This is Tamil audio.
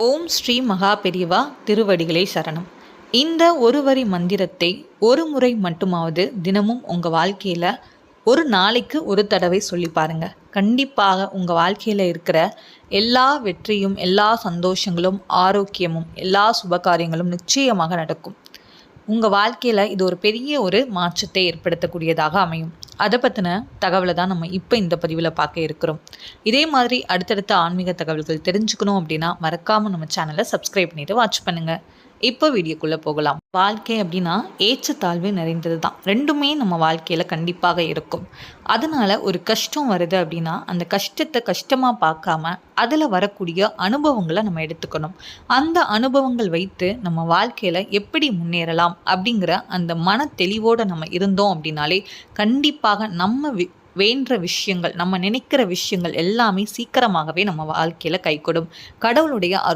ஓம் ஸ்ரீ மகா பெரியவா திருவடிகளே சரணம். இந்த ஒரு வரி மந்திரத்தை ஒரு முறை மட்டுமாவது தினமும் உங்கள் வாழ்க்கையில் ஒரு நாளைக்கு ஒரு தடவை சொல்லி பாருங்க. கண்டிப்பாக உங்கள் வாழ்க்கையில் இருக்கிற எல்லா வெற்றியும், எல்லா சந்தோஷங்களும், ஆரோக்கியமும், எல்லா சுபகாரியங்களும் நிச்சயமாக நடக்கும். உங்கள் வாழ்க்கையில் இது ஒரு பெரிய ஒரு மாற்றத்தை ஏற்படுத்தக்கூடியதாக அமையும். அதை பற்றின தகவலை தான் நம்ம இப்போ இந்த பதிவில் பார்க்க இருக்கிறோம். இதே மாதிரி அடுத்தடுத்த ஆன்மீக தகவல்கள் தெரிஞ்சுக்கணும் அப்படின்னா மறக்காமல் நம்ம சேனலை சப்ஸ்கிரைப் பண்ணிவிட்டு வாட்ச் பண்ணுங்கள். இப்போ வீடியோக்குள்ளே போகலாம். வாழ்க்கை அப்படின்னா ஏற்றத்தாழ்வு நிறைந்தது தான். ரெண்டுமே நம்ம வாழ்க்கையில் கண்டிப்பாக இருக்கும். அதனால் ஒரு கஷ்டம் வருது அப்படின்னா அந்த கஷ்டத்தை கஷ்டமாக பார்க்காம அதில் வரக்கூடிய அனுபவங்களை நம்ம எடுத்துக்கணும். அந்த அனுபவங்கள் வைத்து நம்ம வாழ்க்கையில் எப்படி முன்னேறலாம் அப்படிங்கிற அந்த மன தெளிவோடு நம்ம இருந்தோம் அப்படின்னாலே கண்டிப்பாக நம்ம வேண்ட விஷயங்கள், நம்ம நினைக்கிற விஷயங்கள் எல்லாமே சீக்கிரமாகவே நம்ம வாழ்க்கையில் கைகூடும். கடவுளுடைய